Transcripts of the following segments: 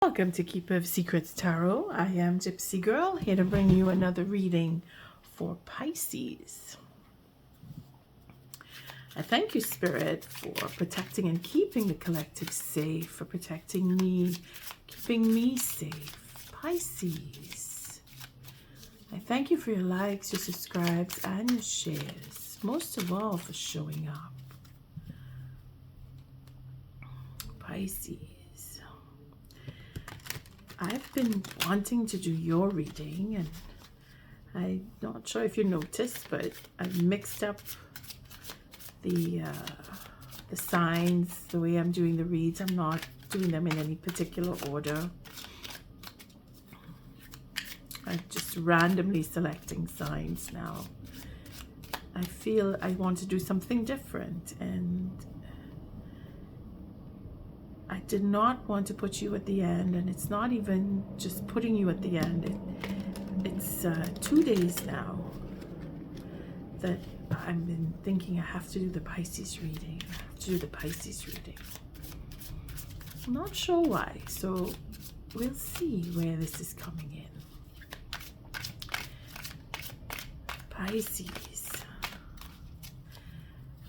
Welcome to Keeper of Secrets Tarot. I am Gypsy Girl, here to bring you another reading for Pisces. I thank you, Spirit, for protecting and keeping the collective safe, for protecting me, keeping me safe. Pisces. I thank you for your likes, your subscribes, and your shares. Most of all, for showing up. Pisces. I've been wanting to do your reading, and I'm not sure if you noticed, but I've mixed up the signs, the way I'm doing the reads. I'm not doing them in any particular order. I'm just randomly selecting signs now. I feel I want to do something different, and I did not want to put you at the end, and it's not even just putting you at the end. It's 2 days now that I've been thinking I have to do the Pisces reading. I have to do the Pisces reading. I'm not sure why, so we'll see where this is coming in. Pisces.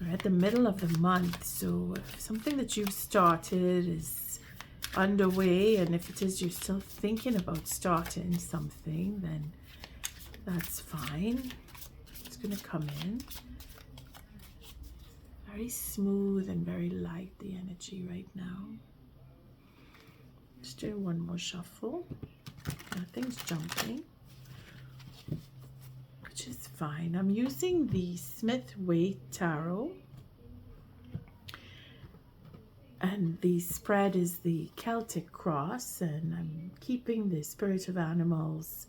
We're at the middle of the month, so if something that you've started is underway, and if it is you're still thinking about starting something, then that's fine. It's going to come in. Very smooth and very light, the energy right now. Just do one more shuffle. Nothing's jumping, which is fine. I'm using the Smith-WaiteTarot, and the spread is the Celtic cross, and I'm keeping the Spirit of Animals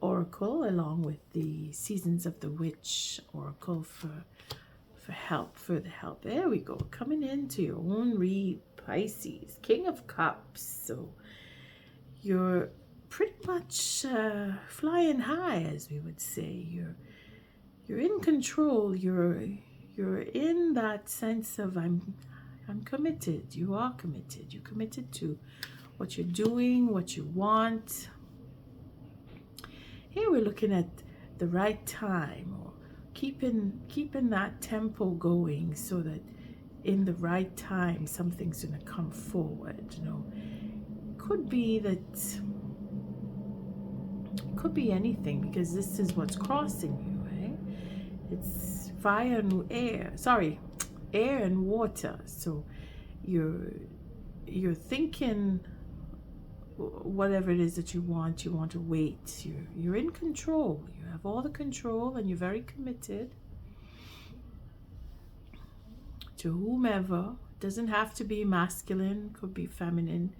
Oracle along with the Seasons of the Witch Oracle for help, further help. There we go, coming into your own read, Pisces, King of Cups. So you're pretty much flying high, as we would say. You're in control. You're in that sense of I'm committed. You are committed. You're committed to what you're doing, what you want. Here we're looking at the right time, or keeping that tempo going, so that in the right time something's going to come forward. You know, could be that. Could be anything, because this is what's crossing you, right? It's fire and air, air and water. So you're thinking whatever it is that you want to wait. You're in control. You have all the control, and you're very committed to whomever. It doesn't have to be masculine, could be feminine,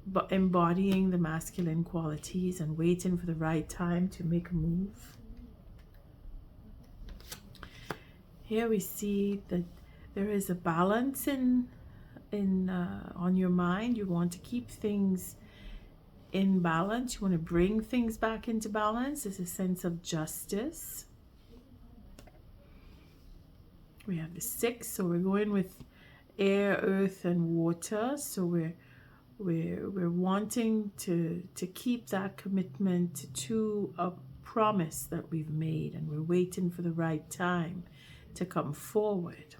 but embodying the masculine qualities and waiting for the right time to make a move. Here we see that there is a balance on your mind. You want to keep things in balance. You want to bring things back into balance. There's a sense of justice. We have the 6, so we're going with air, earth, and water. So we're wanting to keep that commitment to a promise that we've made, and we're waiting for the right time to come forward.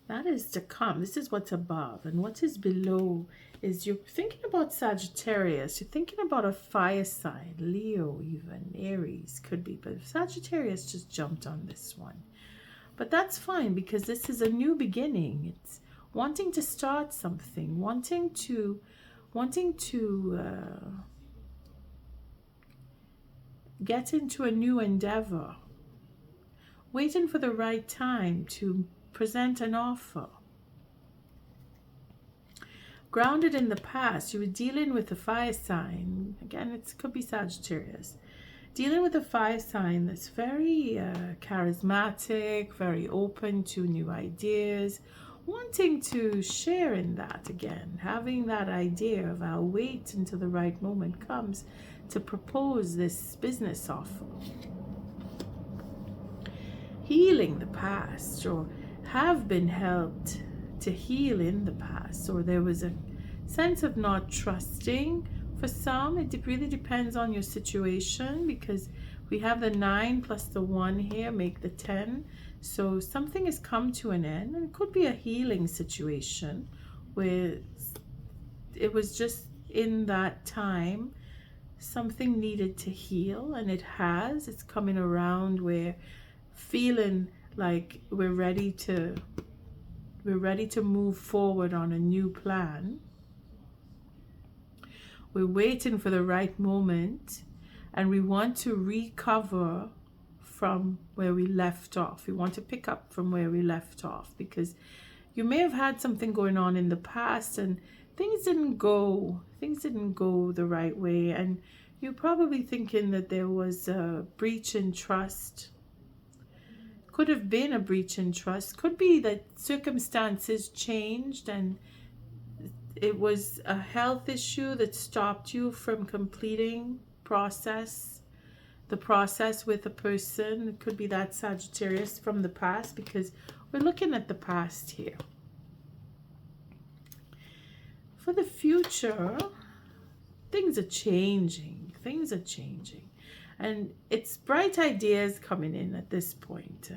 That is to come. This is what's above, and what is below is you're thinking about Sagittarius. You're thinking about a fire sign, Leo, even Aries could be, but Sagittarius just jumped on this one. But that's fine, because this is a new beginning. It's wanting to start something, wanting to get into a new endeavor, waiting for the right time to present an offer. Grounded in the past, you were dealing with a fire sign. Again, it could be Sagittarius. Dealing with a fire sign that's very charismatic, very open to new ideas, wanting to share in that again, having that idea of I'll wait until the right moment comes to propose this business offer. Healing the past, or have been helped to heal in the past, or there was sense of not trusting. For some, it really depends on your situation, because we have the 9 plus the 1 here, make the 10. So something has come to an end, and it could be a healing situation where it was just in that time something needed to heal, and it has. It's coming around where feeling like we're ready to move forward on a new plan. We're waiting for the right moment, and we want to recover from where we left off. We want to pick up from where we left off, because you may have had something going on in the past and things didn't go the right way, and you're probably thinking that there was a breach in trust. Could have been a breach in trust. Could be that circumstances changed and it was a health issue that stopped you from completing the process with a person. It could be that Sagittarius from the past, because we're looking at the past here. For the future, things are changing. And it's bright ideas coming in at this point.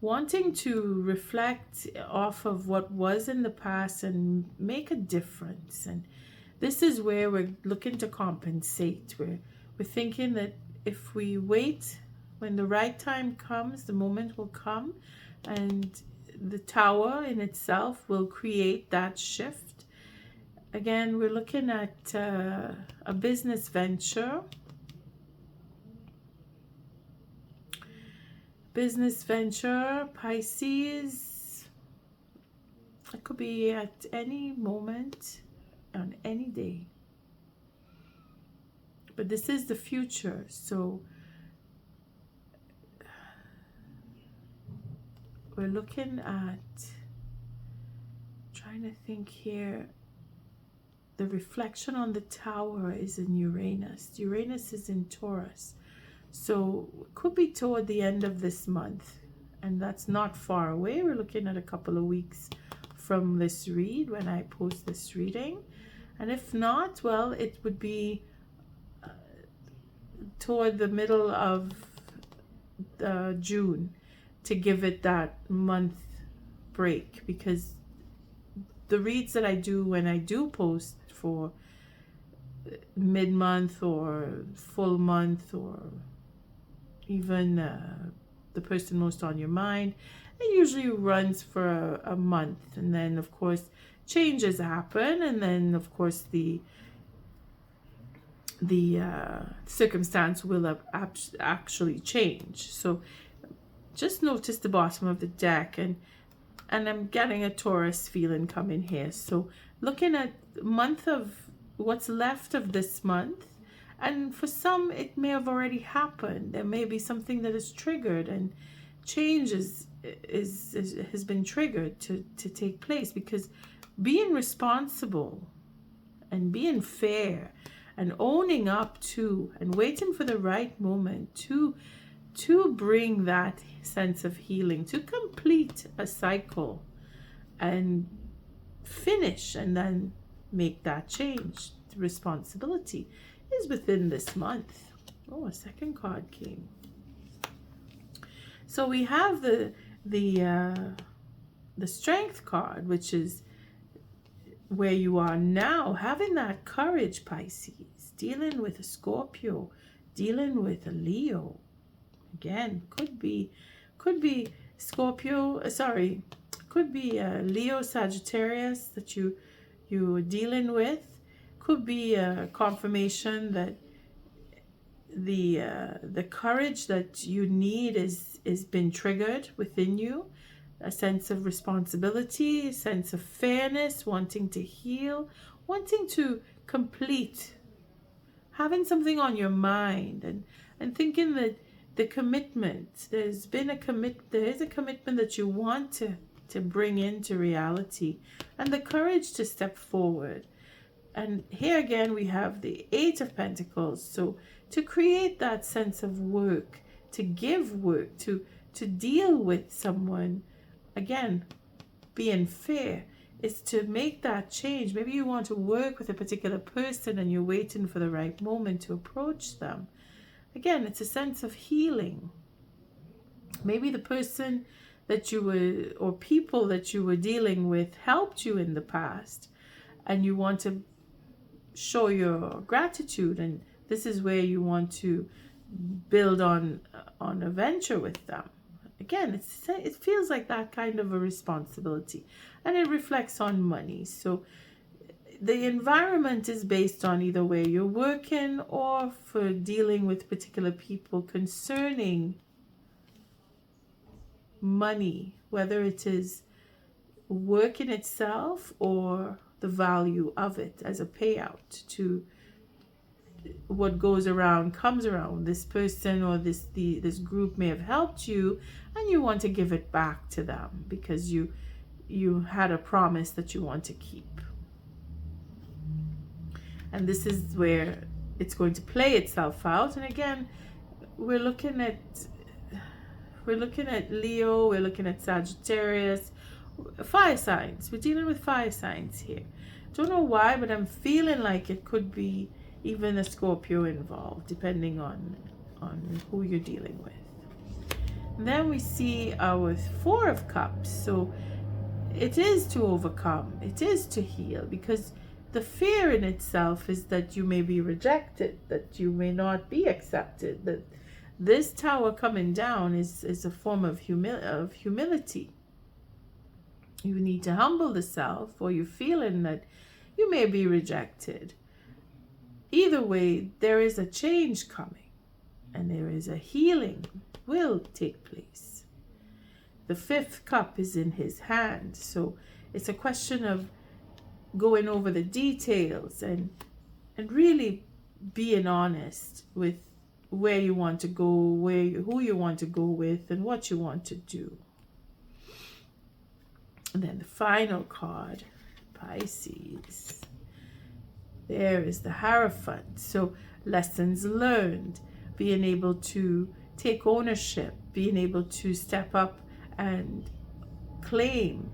Wanting to reflect off of what was in the past and make a difference. And this is where we're looking to compensate. We're thinking that if we wait, when the right time comes, the moment will come, and the tower in itself will create that shift. Again, we're looking at a business venture. Business venture, Pisces. It could be at any moment, on any day. But this is the future, so we're looking at, trying to think here, the reflection on the tower is in Uranus. Uranus is in Taurus. So it could be toward the end of this month, and that's not far away. We're looking at a couple of weeks from this read when I post this reading. And if not, well, it would be toward the middle of June to give it that month break, because the reads that I do when I do post for mid-month or full month, or even the person most on your mind, it usually runs for a month, and then of course changes happen, and then of course the circumstance will actually change. So just notice the bottom of the deck, and I'm getting a Taurus feeling coming here. So looking at month of what's left of this month, and for some it may have already happened. There may be something that is triggered, and change has been triggered to take place, because being responsible and being fair and owning up to and waiting for the right moment to bring that sense of healing, to complete a cycle and finish, and then make that change. The responsibility is within this month. Oh, a second card came. So we have the Strength card, which is where you are now, having that courage, Pisces, dealing with a Scorpio, dealing with a Leo. Again, could be Scorpio, could be a Leo, Sagittarius that you're dealing with. Could be a confirmation that the courage that you need is been triggered within you. A sense of responsibility, a sense of fairness, wanting to heal, wanting to complete, having something on your mind, and thinking that the commitment, there is a commitment that you want to bring into reality, and the courage to step forward. And here again we have the 8 of Pentacles. So to create that sense of work, to give work, to deal with someone, again, being fair, is to make that change. Maybe you want to work with a particular person and you're waiting for the right moment to approach them. Again, it's a sense of healing. Maybe the person that you were, or people that you were dealing with, helped you in the past, and you want to show your gratitude, and this is where you want to build on a venture with them. Again, it feels like that kind of a responsibility, and it reflects on money. So the environment is based on either where you're working or for dealing with particular people concerning money, whether it is work in itself or the value of it as a payout to what goes around comes around. This person or this group may have helped you, and you want to give it back to them because you had a promise that you want to keep. And this is where it's going to play itself out. And again, we're looking at Leo, we're looking at Sagittarius, fire signs. We're dealing with fire signs here. Don't know why, but I'm feeling like it could be even a Scorpio involved, depending on who you're dealing with. And then we see our Four of Cups. So it is to overcome, it is to heal, because the fear in itself is that you may be rejected, that you may not be accepted, that this tower coming down is a form of humility. You need to humble the self, or you're feeling that you may be rejected. Either way, there is a change coming, and there is a healing will take place. The Fifth Cup is in his hand, so it's a question of going over the details and really being honest with where you want to go, who you want to go with, and what you want to do. And then the final card, Pisces. There is the Hierophant. So lessons learned, being able to take ownership, being able to step up and claim.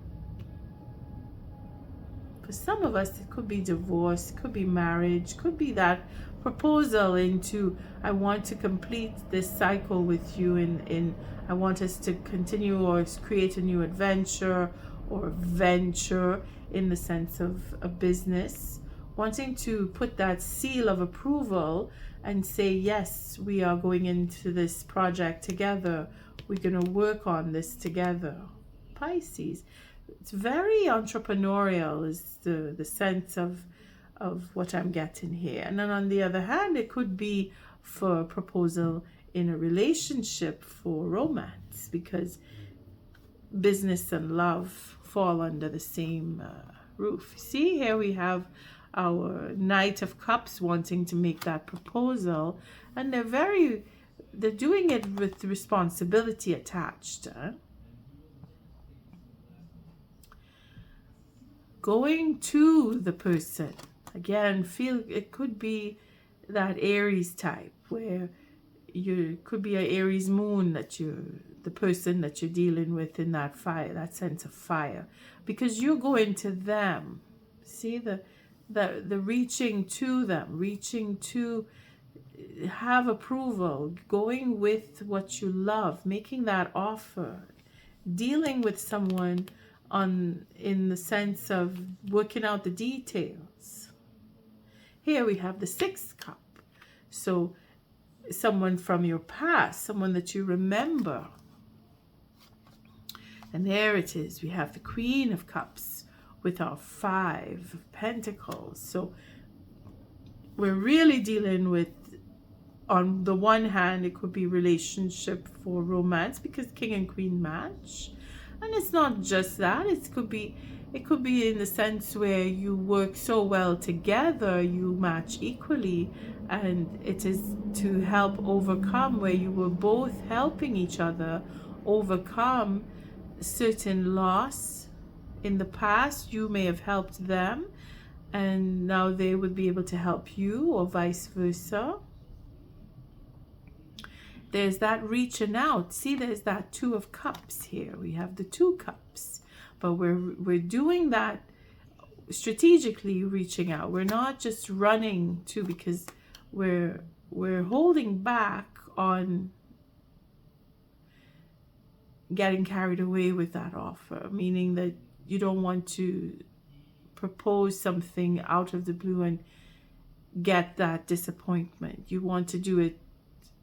For some of us, it could be divorce, could be marriage, could be that proposal into, I want to complete this cycle with you, in I want us to continue or create a new adventure or venture in the sense of a business, wanting to put that seal of approval and say, yes, we are going into this project together. We're going to work on this together. Pisces. It's very entrepreneurial is the sense of what I'm getting here. And then on the other hand, it could be for a proposal in a relationship for romance, because business and love fall under the same roof. See, here we have our Knight of Cups wanting to make that proposal, and they're doing it with responsibility attached. Going to the person, again, feel it could be that Aries type, where you could be an Aries moon, that the person that you're dealing with in that fire, that sense of fire, because you're going to them. See the reaching to them, reaching to have approval, going with what you love, making that offer, dealing with someone in the sense of working out the details. Here we have the Sixth Cup. So someone from your past, someone that you remember. And there it is. We have the Queen of Cups with our Five of Pentacles. So we're really dealing with, on the one hand, it could be relationship for romance, because King and Queen match. And it's not just that. It could be in the sense where you work so well together, you match equally, and it is to help overcome, where you were both helping each other overcome certain loss. In the past, you may have helped them, and now they would be able to help you, or vice versa. There's that reaching out. See, there's that Two of Cups here. We have the Two Cups, but we're doing that strategically reaching out. We're not just running to, because we're holding back on getting carried away with that offer, meaning that you don't want to propose something out of the blue and get that disappointment. You want to do it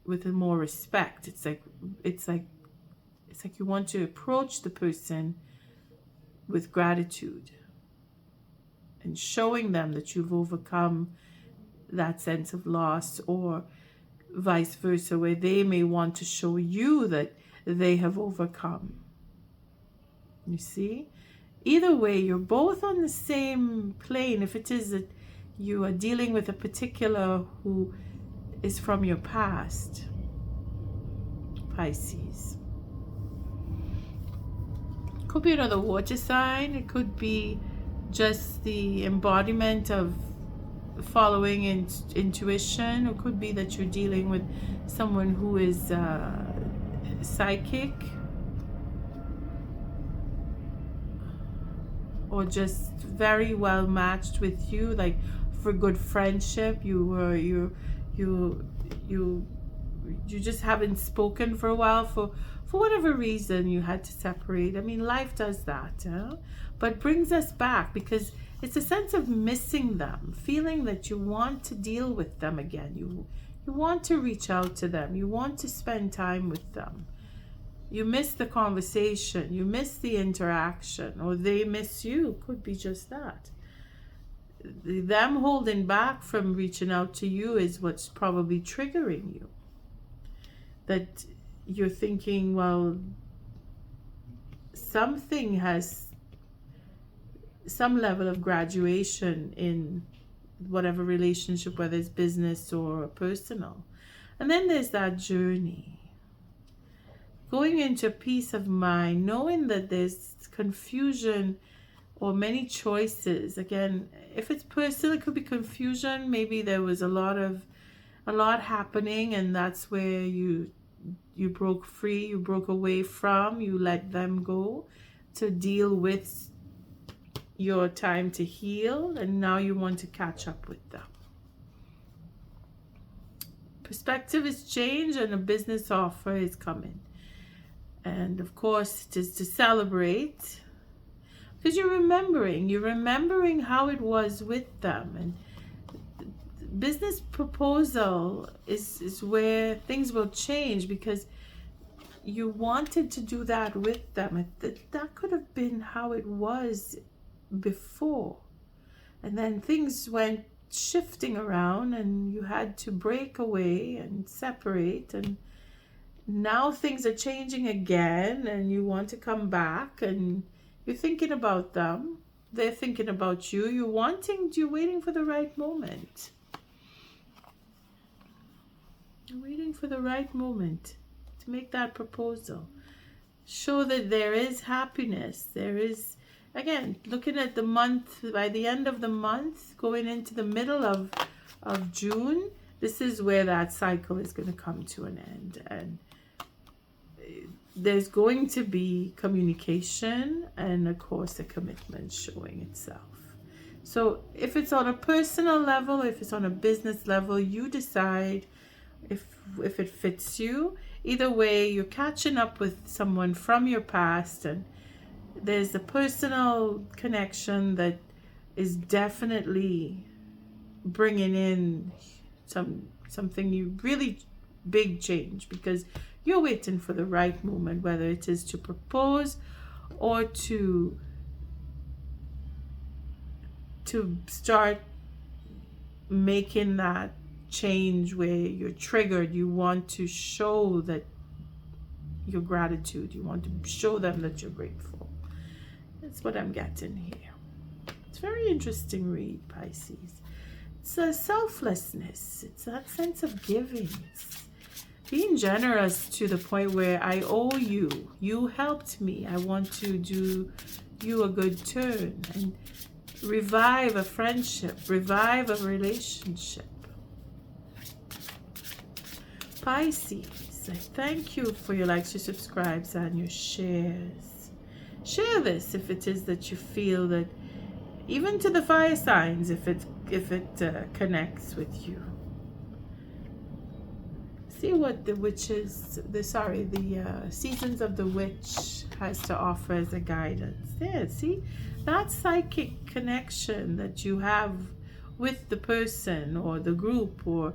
with more respect. It's like you want to approach the person with gratitude and showing them that you've overcome that sense of loss, or vice versa, where they may want to show you that they have overcome. You see? Either way, you're both on the same plane. If it is that you are dealing with a particular who is from your past, Pisces. Could be another water sign. It could be just the embodiment of following intuition. It could be that you're dealing with someone who is psychic, or just very well matched with you, like for good friendship. You just haven't spoken for a while, for whatever reason you had to separate. I mean, life does that, but brings us back, because it's a sense of missing them, feeling that you want to deal with them again. You want to reach out to them. You want to spend time with them. You miss the conversation. You miss the interaction, or they miss you. Could be just that. Them holding back from reaching out to you is what's probably triggering you. That you're thinking, well, something has some level of graduation in whatever relationship, whether it's business or personal. And then there's that journey. Going into peace of mind, knowing that there's confusion or many choices. Again, if it's personal, it could be confusion. Maybe there was a lot happening, and that's where you broke free, you broke away from, you let them go to deal with your time to heal, and now you want to catch up with them. Perspective is changed, and a business offer is coming. And of course, it is to celebrate, because you're remembering how it was with them. And business proposal is where things will change, because you wanted to do that with them. That could have been how it was before, and then things went shifting around, and you had to break away and separate, and now things are changing again, and you want to come back, and you're thinking about them, they're thinking about you, you're waiting for the right moment. You're waiting for the right moment to make that proposal. Show that there is happiness. There is, again, looking at the month, by the end of the month, going into the middle of June, this is where that cycle is going to come to an end. And there's going to be communication, and of course a commitment showing itself. So if it's on a personal level, if it's on a business level, you decide if it fits you. Either way, you're catching up with someone from your past, and there's a personal connection that is definitely bringing in something you really big change, because you're waiting for the right moment, whether it is to propose or to start making that change where you're triggered. You want to show that your gratitude. You want to show them that you're grateful. That's what I'm getting here. It's a very interesting read, Pisces. It's a selflessness. It's that sense of giving. It's being generous to the point where I owe you. You helped me. I want to do you a good turn and revive a friendship, revive a relationship. Pisces, I thank you for your likes, your subscribes, and your shares. Share this if it is that you feel that even to the fire signs if it connects with you. See what the seasons of the witch has to offer as a guidance. There, see that psychic connection that you have with the person or the group or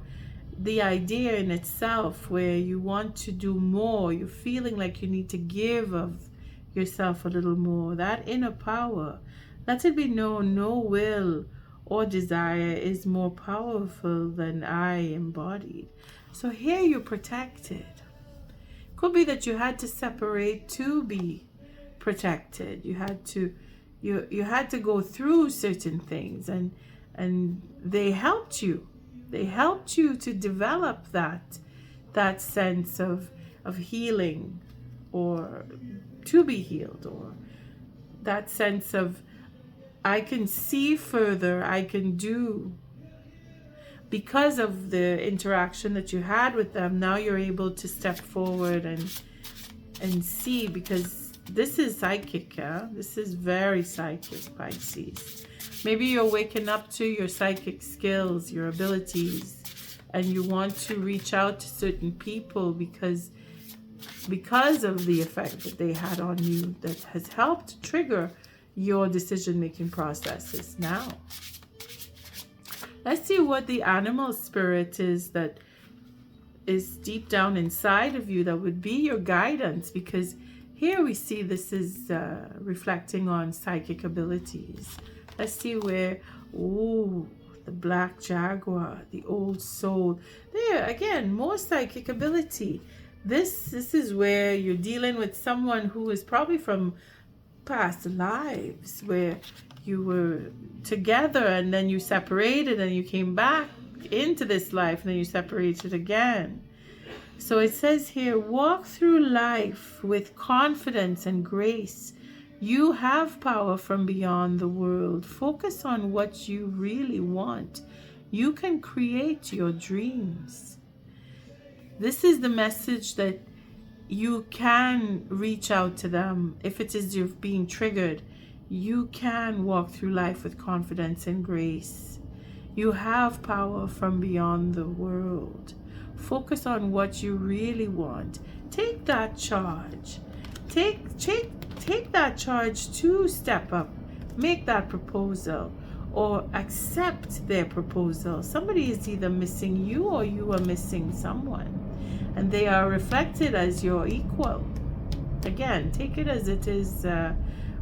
the idea in itself, where you want to do more, you're feeling like you need to give of yourself a little more. That inner power, let it be known, no will or desire is more powerful than I embodied. So here you're protected. Could be that you had to separate to be protected. You had to go through certain things, and they helped you. They helped you to develop that sense of healing, or to be healed, or that sense of I can see further, I can do. Because of the interaction that you had with them, now you're able to step forward and see, because this is psychic, yeah? This is very psychic, Pisces. Maybe you're waking up to your psychic skills, your abilities, and you want to reach out to certain people because of the effect that they had on you, that has helped trigger your decision-making processes. Now, let's see what the animal spirit is that is deep down inside of you that would be your guidance, because here we see this is reflecting on psychic abilities. Let's see where, the black jaguar, the old soul. There, again, more psychic ability. This is where you're dealing with someone who is probably from past lives, where you were together and then you separated and you came back into this life and then you separated again. So it says here, walk through life with confidence and grace. You have power from beyond the world. Focus on what you really want. You can create your dreams. This is the message that you can reach out to them. If it is you're being triggered, you can walk through life with confidence and grace. You have power from beyond the world. Focus on what you really want. Take that charge. Take that charge to step up. Make that proposal or accept their proposal. Somebody is either missing you or you are missing someone, and they are reflected as your equal. Again, take it as it is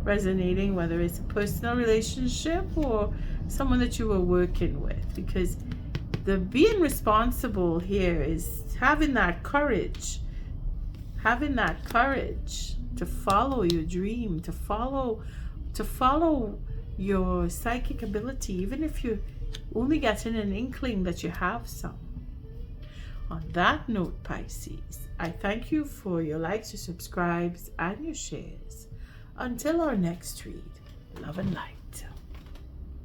resonating, whether it's a personal relationship or someone that you were working with, because the being responsible here is having that courage to follow your dream, to follow your psychic ability, even if you're only getting an inkling that you have some. On that note, Pisces, I thank you for your likes, your subscribes, and your shares. Until our next read, love and light.